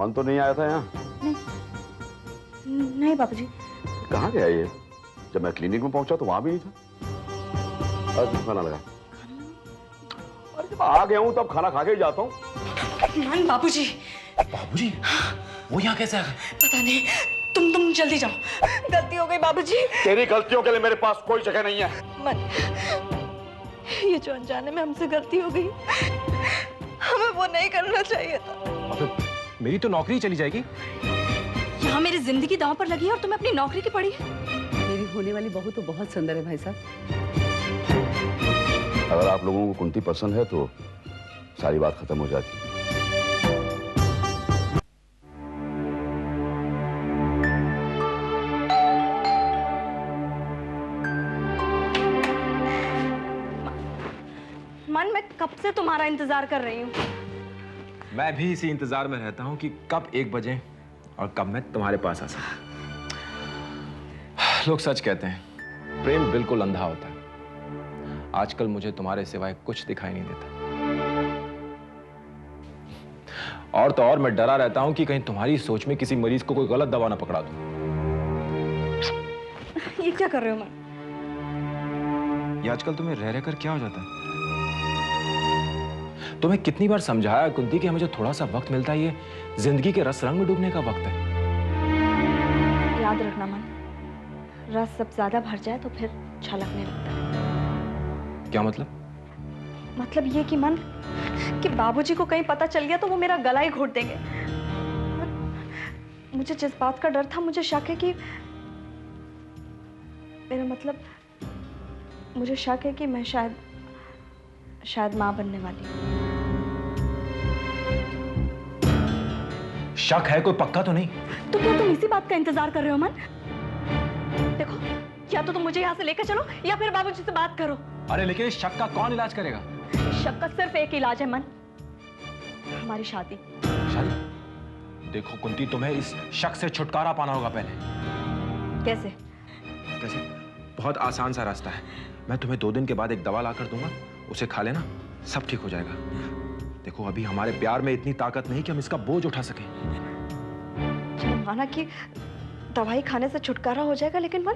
मन तो नहीं आया था यहाँ? नहीं बाबूजी। कहाँ गया ये? जब मैं क्लिनिक में पहुंचा तो वहां भी नहीं था। आज खाना लगा। अरे जब आ गया हूँ तब खाना खा के ही जाता हूँ। मान बाबूजी। बाबूजी? वो यहाँ कैसे आ गए? पता नहीं। तुम जल्दी जाओ। गलती हो गई बाबूजी। तेरी गलतियों के लिए मेरे पास कोई जगह नहीं है। मन, ये जो अनजाने में हमसे गलती हो गई, हमें वो नहीं करना चाहिए था। मेरी तो नौकरी चली जाएगी। यहाँ मेरी जिंदगी दांव पर लगी है और तुम्हें अपनी नौकरी की पड़ी है। मेरी होने वाली बहू तो बहुत सुंदर है भाई साहब। अगर आप लोगों को कुंती पसंद है तो सारी बात खत्म हो जाती है। मन, मैं कब से तुम्हारा इंतजार कर रही हूँ। मैं भी इसी इंतजार में रहता हूँ कि कब 1 बजे और कब मैं तुम्हारे पास आ सकूं। लोग सच कहते हैं, प्रेम बिल्कुल अंधा होता है। आजकल मुझे तुम्हारे सिवाय कुछ दिखाई नहीं देता। और तो और मैं डरा रहता हूं कि कहीं तुम्हारी सोच में किसी मरीज को कोई गलत दवा ना पकड़ा दूं। ये क्या कर रहे हो मन? ये आजकल तुम्हें रह रहकर क्या हो जाता है? तुम्हें कितनी बार समझाया कुंती कि हमें जो थोड़ा सा वक्त मिलता है ये जिंदगी के रस रंग में डूबने का वक्त है। याद रखना मन, रस सब ज्यादा भर जाए तो फिर छलकने लगता है। क्या मतलब? मतलब ये कि मन, कि बाबूजी को कहीं पता चल गया तो वो मेरा गला ही घोट देंगे। मुझे जिस बात का डर था, मुझे शक है कि मेरा मतलब, मुझे शक है कि मैं शायद मां बनने वाली हूँ। शक है? कोई पक्का तो नहीं? तो क्या तुम इसी बात का इंतजार कर रहे हो मन? देखो, या तो तुम मुझे यहाँ से लेकर चलो या फिर बाबूजी से बात करो। अरे लेकिन इस शक का कौन इलाज करेगा? शक का सिर्फ एक इलाज है मन, हमारी शादी। शादी? देखो कुंती, तुम्हें इस शक से छुटकारा पाना होगा पहले। कैसे? कैसे? बहुत आसान सा रास्ता है। मैं तुम्हें 2 दिन के बाद एक दवा ला कर दूंगा, उसे खा लेना, सब ठीक हो जाएगा। देखो अभी हमारे प्यार में इतनी ताकत नहीं कि हम इसका बोझ उठा सकें। माना कि दवाई खाने से छुटकारा हो जाएगा, लेकिन मन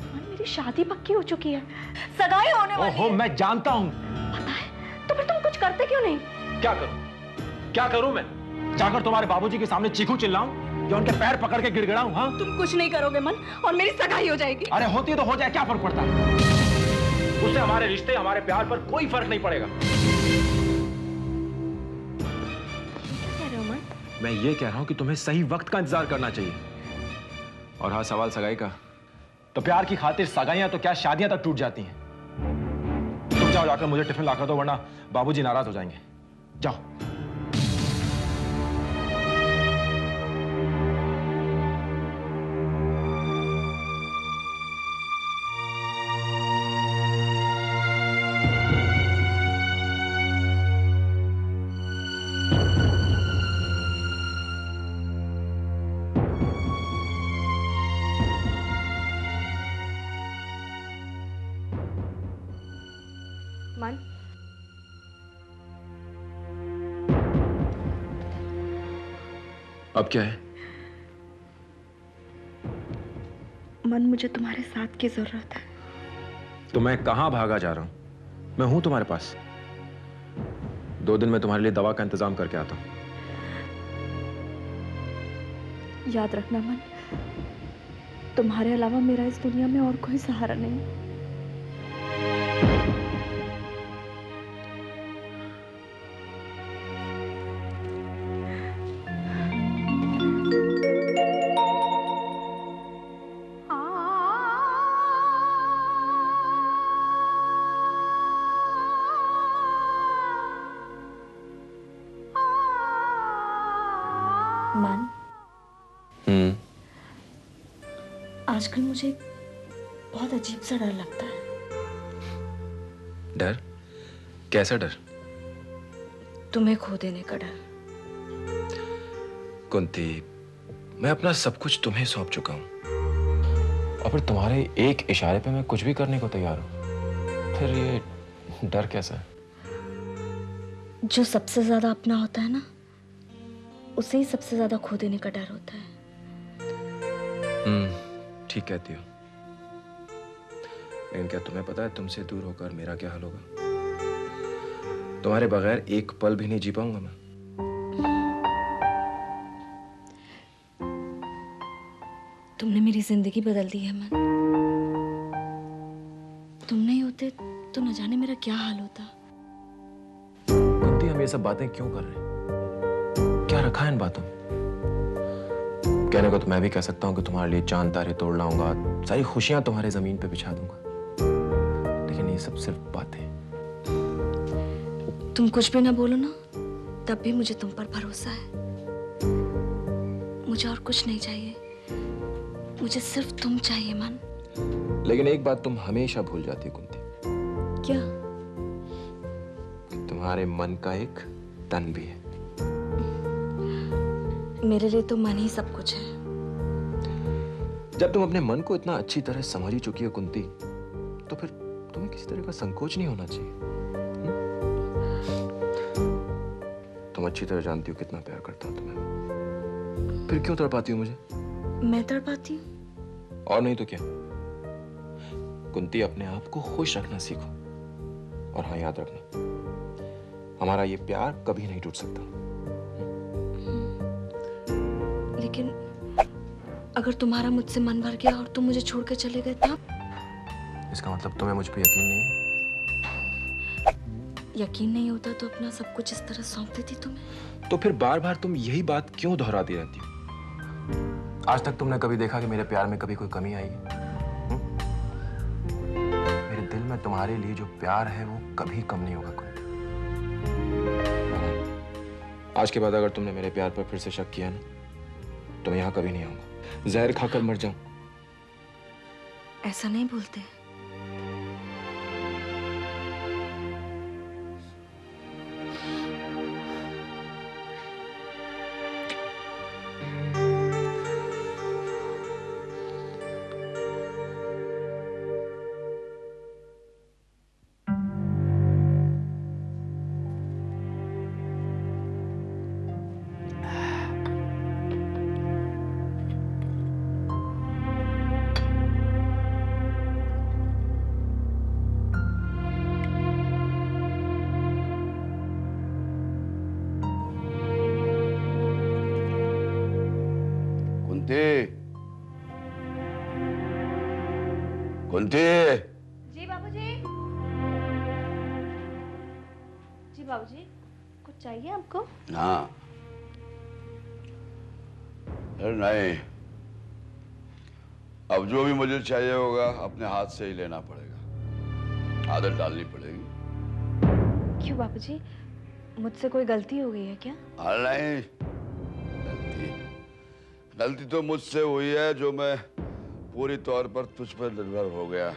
मेरी शादी पक्की हो चुकी है, सगाई होने वाली है। मैं जानता हूँ। पता है, तो फिर तुम कुछ करते क्यों नहीं? क्या करूं मैं? जाकर तुम्हारे बाबूजी के सामने चीखूं चिल्लाऊं या उनके पैर पकड़ के गिड़गिड़ाऊं? हाँ, तुम कुछ नहीं करोगे मन, और मेरी सगाई हो जाएगी। अरे होती तो हो जाए, क्या फर्क पड़ता है? उससे हमारे रिश्ते, हमारे प्यार पर कोई फर्क नहीं पड़ेगा। मैं ये कह रहा हूं कि तुम्हें सही वक्त का इंतजार करना चाहिए। और हाँ, सवाल सगाई का, तो प्यार की खातिर सगाइयां तो क्या शादियां तक टूट जाती हैं। तुम जाओ, जाकर मुझे टिफिन लाकर दो, वरना बाबूजी नाराज हो जाएंगे। जाओ। मन, अब क्या है? मन, मुझे तुम्हारे साथ की जरूरत है। तो मैं कहां भागा जा रहा हूं? मैं हूं तुम्हारे पास। 2 दिन में तुम्हारे लिए दवा का इंतजाम करके आता हूं। याद रखना मन, तुम्हारे अलावा मेरा इस दुनिया में और कोई सहारा नहीं। मन, आजकल मुझे बहुत अजीब सा डर लगता है। डर? कैसा डर? तुम्हें खो देने का डर। कुंती, मैं अपना सब कुछ तुम्हें सौंप चुका हूं, और फिर तुम्हारे एक इशारे पे मैं कुछ भी करने को तैयार हूं। फिर ये डर कैसा है? जो सबसे ज्यादा अपना होता है ना, उसे ही सबसे ज्यादा खो देने का डर होता है। ठीक कहती हो। लेकिन क्या तुम्हें पता है तुमसे दूर होकर मेरा क्या हाल होगा? तुम्हारे बगैर एक पल भी नहीं जी पाऊंगा मैं। तुमने मेरी जिंदगी बदल दी है मन। तुम नहीं होते तो न जाने मेरा क्या हाल होता। कुंती, हम ये सब बातें क्यों कर रहे हैं? क्या रखा है इन बातों में? कहने को तो मैं भी कह सकता हूँ कि तुम्हारे लिए चांद तारे तोड़ लाऊंगा, सारी खुशियां तुम्हारे जमीन पे बिछा दूंगा, लेकिन ये सब सिर्फ बातें। तुम कुछ भी ना बोलो ना, तब भी मुझे तुम पर भरोसा है। मुझे और कुछ नहीं चाहिए, मुझे सिर्फ तुम चाहिए मन। लेकिन एक बात तुम हमेशा भूल जाती हो कुंती, क्या? कि तुम्हारे मन का एक तन भी है। मेरे लिए तो मन ही सब कुछ है। जब तुम अपने मन को इतना अच्छी तरह समझ ही चुकी हो कुंती, तो फिर तुम्हें किसी तरह का संकोच नहीं होना चाहिए। तुम अच्छी तरह जानती हो कितना प्यार करता हूं तुम्हें, फिर क्यों तड़पाती हो मुझे? मैं तड़पाती हूँ? और नहीं तो क्या। कुंती, अपने आप को खुश रखना सीखो। और हाँ, याद रखना, हमारा ये प्यार कभी नहीं टूट सकता। लेकिन अगर तुम्हारा मुझसे मन भर गया और तुम मुझे छोड़ कर चले गए तब? इसका मतलब तुम्हें मुझ पर यकीन नहीं है? यकीन नहीं होता तो अपना सब कुछ इस तरह सौंप देती तुम्हें। तो फिर बार बार तुम यही बात क्यों दोहराती रहती हो? आज तक तुमने कभी देखा कि मेरे प्यार में कभी कोई कमी आई है? मेरे दिल में तुम्हारे लिए जो प्यार है वो कभी कम नहीं होगा कुंती। आज के बाद अगर तुमने मेरे प्यार पर फिर से शक किया ना, तो मैं यहाँ कभी नहीं आऊंगा, जहर खाकर मर जाऊं। ऐसा नहीं बोलते। कुंती, जी बाबूजी। जी बाबूजी, कुछ चाहिए आपको? हाँ। अरे नहीं, अब जो भी मुझे चाहिए होगा अपने हाथ से ही लेना पड़ेगा, आदत डालनी पड़ेगी। क्यों बाबूजी, मुझसे कोई गलती हो गई है क्या? अरे नहीं, गलती तो मुझसे हुई है जो मैं पूरी तौर पर तुझ पर निर्भर हो गया।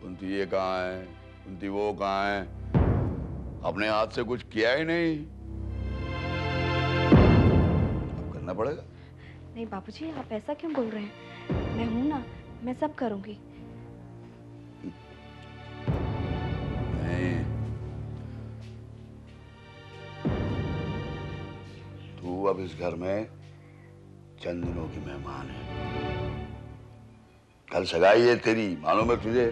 कुंती ये कहाँ है, कुंती वो कहाँ है, अपने हाथ से कुछ किया ही नहीं, अब करना पड़ेगा। नहीं बाबूजी, आप ऐसा क्यों बोल रहे हैं? मैं हूं ना, मैं सब करूंगी। नहीं, तू अब इस घर में चंद दिनों की मेहमान है। कल सगाई है तेरी, मालूम है तुझे?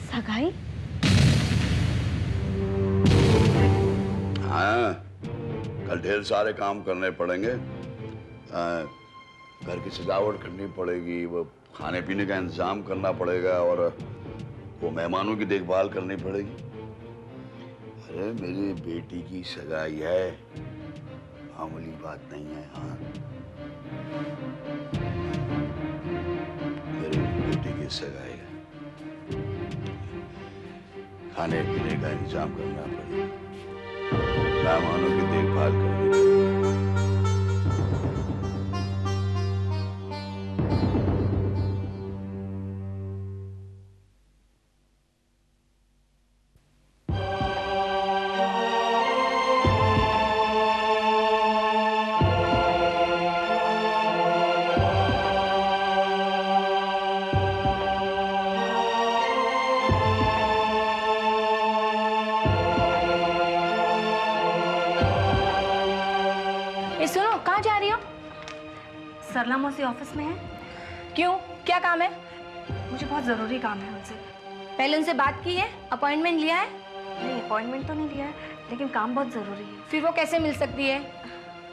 सगाई? हाँ, कल ढेर सारे काम करने पड़ेंगे। घर की सजावट करनी पड़ेगी, वो खाने पीने का इंतजाम करना पड़ेगा और वो मेहमानों की देखभाल करनी पड़ेगी। अरे मेरी बेटी की सगाई है, मामूली बात नहीं है। हाँ, मेरी बेटी की सगाई है, खाने पीने का इंतजाम करना पड़ेगा, मेहमानों की देखभाल करनी पड़ेगी। सरला मौसी ऑफिस में है। क्यों, क्या काम है? मुझे बहुत ज़रूरी काम है उनसे। पहले उनसे बात की है, अपॉइंटमेंट लिया है? नहीं, अपॉइंटमेंट तो नहीं लिया है, लेकिन काम बहुत ज़रूरी है। फिर वो कैसे मिल सकती है?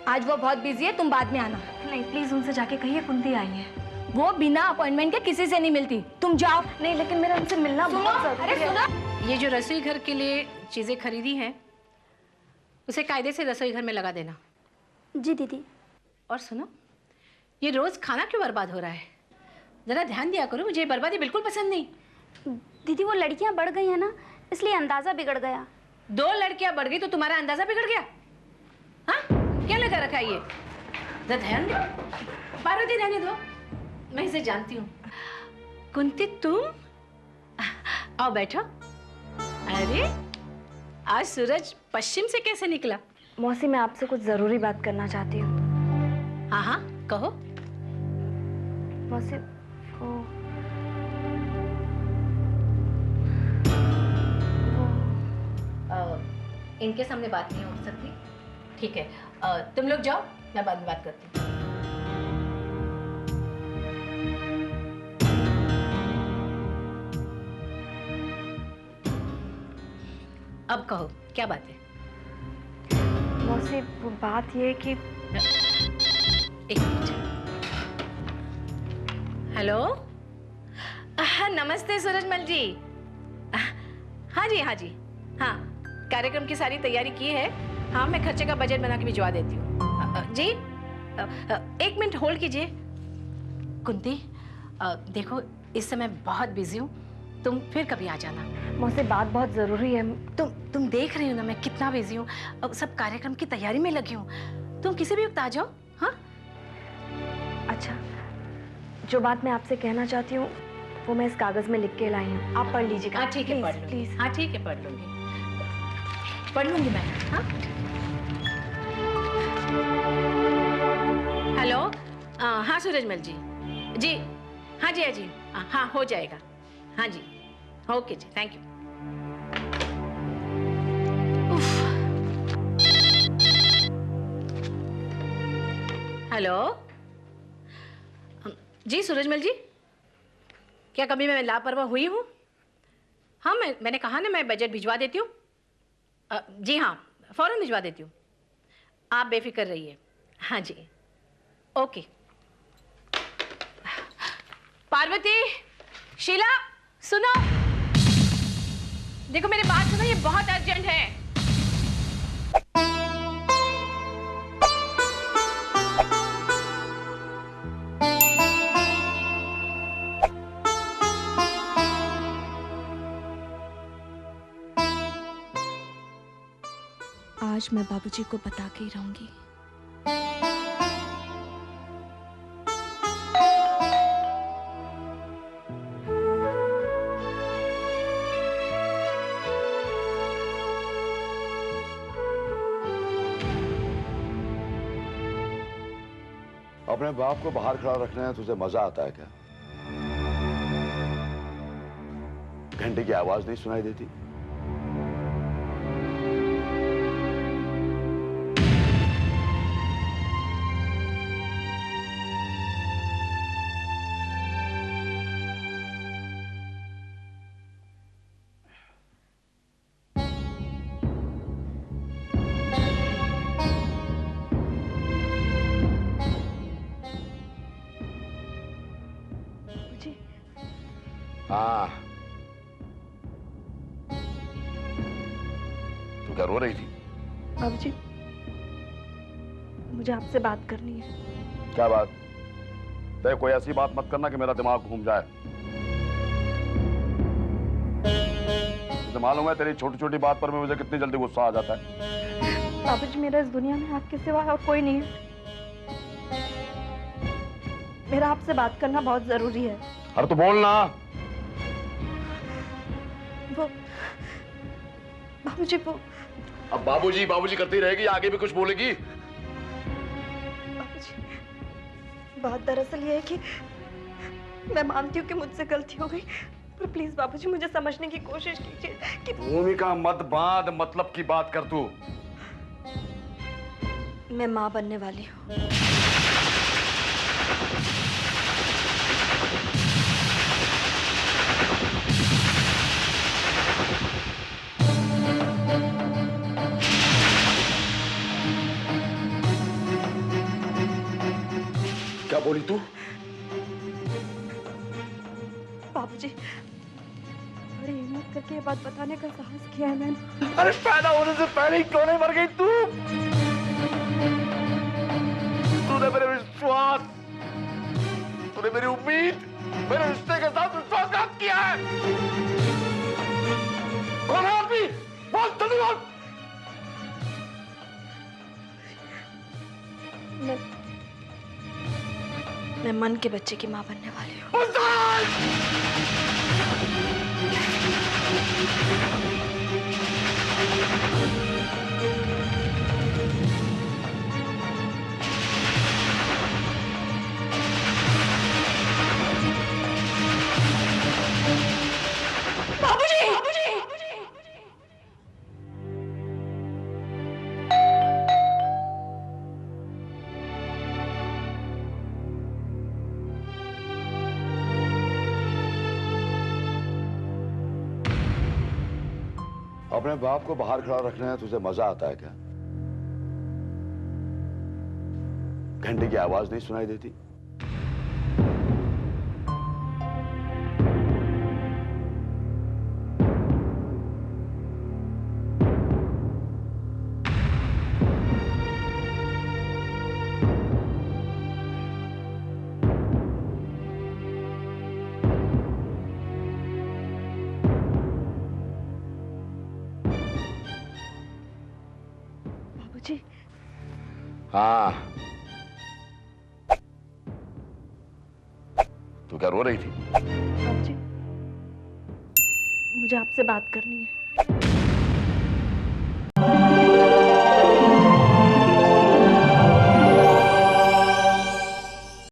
आज वो बहुत बिजी है, तुम बाद में आना। नहीं, प्लीज़ उनसे जाके कहिए कुंती आई है। वो बिना अपॉइंटमेंट के किसी से नहीं मिलती, तुम जाओ। नहीं, लेकिन मेरा उनसे मिलना बहुत ज़रूरी है। ये जो रसोई घर के लिए चीज़ें खरीदी हैं उसे कायदे से रसोई घर में लगा देना। जी दीदी। और सुनो, ये रोज़ खाना क्यों बर्बाद हो रहा है? ज़रा ध्यान दिया करो, मुझे ये बर्बादी बिल्कुल पसंद नहीं। दीदी वो लड़कियां बढ़ गई हैं ना, इसलिए अंदाजा बिगड़ गया। 2 लड़कियां बढ़ गई तो तुम्हारा अंदाजा बिगड़ गया? हाँ, क्या लगा रखा है ये? जरा ध्यान दो। पार्वती रहने दो, मैं इसे जानती हूँ। कुंती तुम? आओ बैठो। अरे आज सूरज पश्चिम से कैसे निकला? मौसी, मैं आपसे कुछ ज़रूरी बात करना चाहती हूँ। हाँ हाँ कहो। मौसी, वो इनके सामने बात नहीं हो सकती। ठीक है, तुम लोग जाओ, मैं बाद में बात करती हूँ। अब कहो, क्या बात है? मौसी, वो बात ये है कि एक मिनट। हेलो, नमस्ते सूरजमल जी। हाँ जी, हाँ जी, हाँ, कार्यक्रम की सारी तैयारी की है। हाँ, मैं खर्चे का बजट बना के भिजवा देती हूँ। जी, 1 मिनट होल्ड कीजिए। कुंती, देखो इस समय बहुत बिजी हूँ, तुम फिर कभी आ जाना। मौसी, बात बहुत ज़रूरी है। तुम देख रही हो ना मैं कितना बिजी हूँ, अब सब कार्यक्रम की तैयारी में लगी हूँ। तुम किसी भी वक्त आ जाओ। हाँ, अच्छा, जो बात मैं आपसे कहना चाहती हूँ वो मैं इस कागज़ में लिख के लाई हूँ, आप पढ़ लीजिएगा। हाँ ठीक है, पढ़ लूंगी। प्लीज़। हाँ ठीक है, पढ़ लूंगी मैं। हाँ, हेलो, हाँ सूरजमल जी, जी हाँ जी, हाँ जी, हाँ हो जाएगा। हाँ ji, okay ji, thank you. Hello, ji Surajmal ji, क्या कभी मैं लापरवाह हुई हूँ? हाँ, मैंने कहा ना, मैं बजट भिजवा देती हूँ। जी हाँ, फौरन भिजवा देती हूँ, आप बेफिक्र रहिए। हाँ जी, ओके। पार्वती, शीला, सुनो, देखो मेरी बात सुनो, ये बहुत अर्जेंट है। आज मैं बाबूजी को बता के ही रहूंगी। अपने बाप को बाहर खड़ा रखने में तुझे मजा आता है क्या? घंटे की आवाज नहीं सुनाई देती? हाँ, तू क्या रो रही थी? बाबूजी, मुझे आपसे बात करनी है। क्या बात? देख, कोई ऐसी बात मत करना कि मेरा दिमाग घूम जाए। तुझे मालूम है तेरी छोटी छोटी बात पर भी मुझे कितनी जल्दी गुस्सा आ जाता है। बाबूजी, मेरा इस दुनिया में आपके सिवा और कोई नहीं है। मेरा आपसे बात करना बहुत जरूरी है। अरे तो बोल ना। वो बाबूजी, वो अब बाबूजी बाबूजी करती रहेगी, आगे भी कुछ बोलेगी? बाबूजी, बात दरअसल ये है कि मैं मानती हूँ कि मुझसे गलती हो गई, पर प्लीज बाबूजी मुझे समझने की कोशिश कीजिए कि भूमिका मत बांध, मतलब की बात कर तू। मैं माँ बनने वाली हूँ। क्या बोली तू? बाबूजी, बड़ी हिम्मत करके ये बात बताने का साहस किया है मैंने। अरे पैदा होने से पहले ही क्यों नहीं मर गई तू? तूने मेरे विश्वास, तूने मेरी उम्मीद, मेरे रिश्ते के साथ विश्वासघात किया है। कौन है आदमी? बोल जल्दी बोल। मैं मन के बच्चे की माँ बनने वाली हूँ। अपने बाप को बाहर खड़ा रखने में तुझे मजा आता है क्या? घंटे की आवाज नहीं सुनाई देती? बाबूजी, हाँ, तू क्या रो रही थी? बाबूजी, मुझे आपसे बात करनी है।